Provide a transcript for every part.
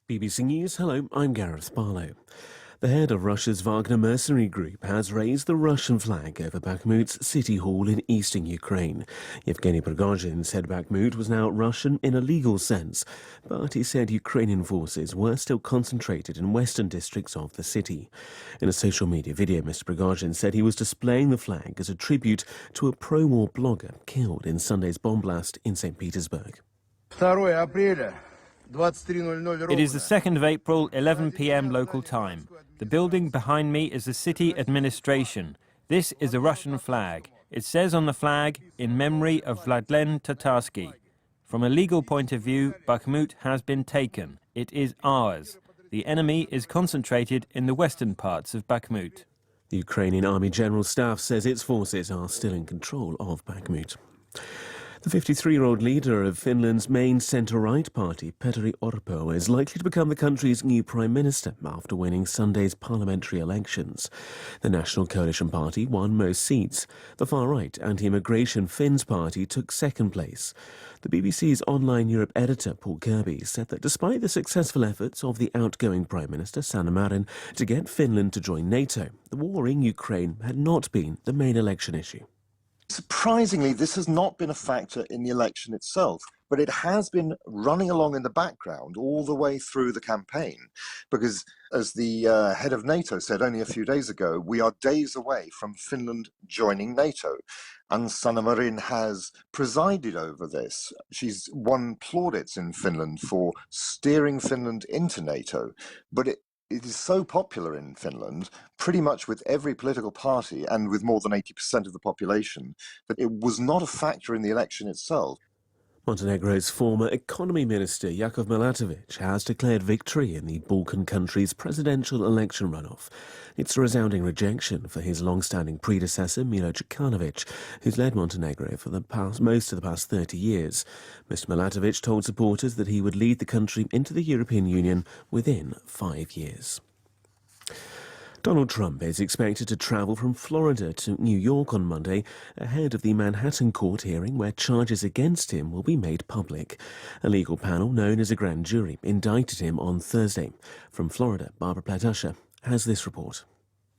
BBC News, hello, I'm Gareth Barlow. The head of Russia's Wagner mercenary group has raised the Russian flag over Bakhmut's city hall in eastern Ukraine. Yevgeny Prigozhin said Bakhmut was now Russian in a legal sense, but he said Ukrainian forces were still concentrated in western districts of the city. In a social media video, Mr. Prigozhin said he was displaying the flag as a tribute to a pro-war blogger killed in Sunday's bomb blast in St. Petersburg. It is the 2nd of April, 11 p.m. local time. The building behind me is the city administration. This is a Russian flag. It says on the flag, in memory of Vladlen Tatarsky. From a legal point of view, Bakhmut has been taken. It is ours. The enemy is concentrated in the western parts of Bakhmut. The Ukrainian Army General Staff says its forces are still in control of Bakhmut. The 53-year-old leader of Finland's main centre-right party, Petteri Orpo, is likely to become the country's new prime minister after winning Sunday's parliamentary elections. The National Coalition Party won most seats. The far-right anti-immigration Finns party took second place. The BBC's online Europe editor, Paul Kirby, said that despite the successful efforts of the outgoing Prime Minister, Sanna Marin, to get Finland to join NATO, the war in Ukraine had not been the main election issue. Surprisingly, this has not been a factor in the election itself, but it has been running along in the background all the way through the campaign, because as the head of NATO said only a few days ago, we are days away from Finland joining NATO. And Sanna Marin has presided over this. She's won plaudits in Finland for steering Finland into NATO, but it is so popular in Finland, pretty much with every political party and with more than 80% of the population, that it was not a factor in the election itself. Montenegro's former economy minister, Jakov Milatovic, has declared victory in the Balkan country's presidential election runoff. It's a resounding rejection for his long-standing predecessor, Milo Djukanovic, who's led Montenegro for most of the past 30 years. Mr. Milatovic told supporters that he would lead the country into the European Union within 5 years. Donald Trump is expected to travel from Florida to New York on Monday ahead of the Manhattan court hearing where charges against him will be made public. A legal panel known as a grand jury indicted him on Thursday. From Florida, Barbara Platt-Usher has this report.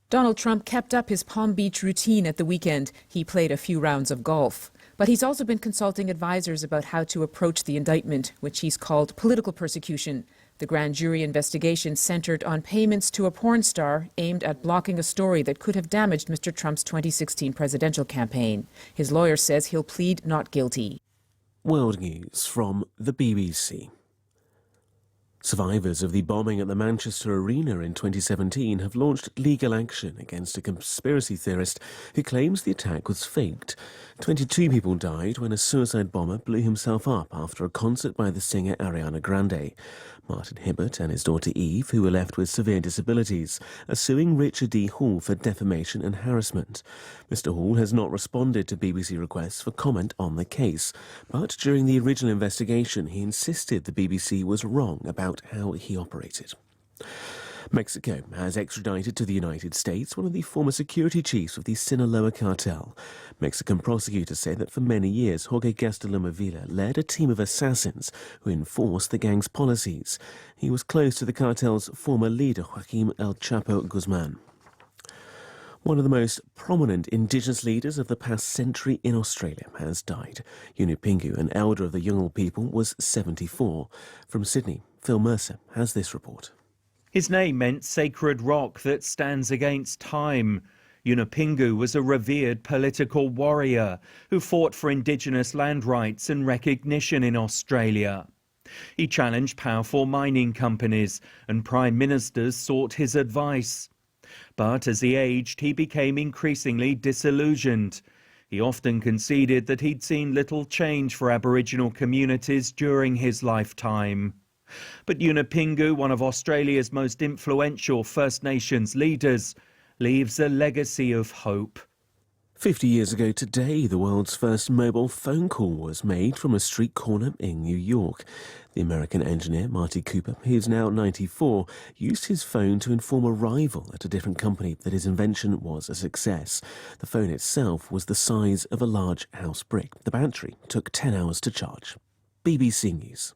Donald Trump kept up his Palm Beach routine at the weekend. He played a few rounds of golf. But he's also been consulting advisors about how to approach the indictment, which he's called political persecution. The grand jury investigation centered on payments to a porn star aimed at blocking a story that could have damaged Mr. Trump's 2016 presidential campaign. His lawyer says he'll plead not guilty. World News from the BBC. Survivors of the bombing at the Manchester Arena in 2017 have launched legal action against a conspiracy theorist who claims the attack was faked. 22 people died when a suicide bomber blew himself up after a concert by the singer Ariana Grande. Martin Hibbert and his daughter Eve, who were left with severe disabilities, are suing Richard D. Hall for defamation and harassment. Mr. Hall has not responded to BBC requests for comment on the case, but during the original investigation he insisted the BBC was wrong about how he operated. Mexico has extradited to the United States one of the former security chiefs of the Sinaloa cartel. Mexican prosecutors say that for many years, Jorge Gastelum Avila led a team of assassins who enforced the gang's policies. He was close to the cartel's former leader, Joaquim El Chapo Guzman. One of the most prominent indigenous leaders of the past century in Australia has died. Yunupingu, an elder of the Yolngu people, was 74. From Sydney, Phil Mercer has this report. His name meant sacred rock that stands against time. Yunupingu was a revered political warrior who fought for Indigenous land rights and recognition in Australia. He challenged powerful mining companies, and prime ministers sought his advice. But as he aged, he became increasingly disillusioned. He often conceded that he'd seen little change for Aboriginal communities during his lifetime. But Yunupingu, one of Australia's most influential First Nations leaders, leaves a legacy of hope. 50 years ago today, the world's first mobile phone call was made from a street corner in New York. The American engineer Marty Cooper, who's now 94, used his phone to inform a rival at a different company that his invention was a success. The phone itself was the size of a large house brick. The battery took 10 hours to charge. BBC News.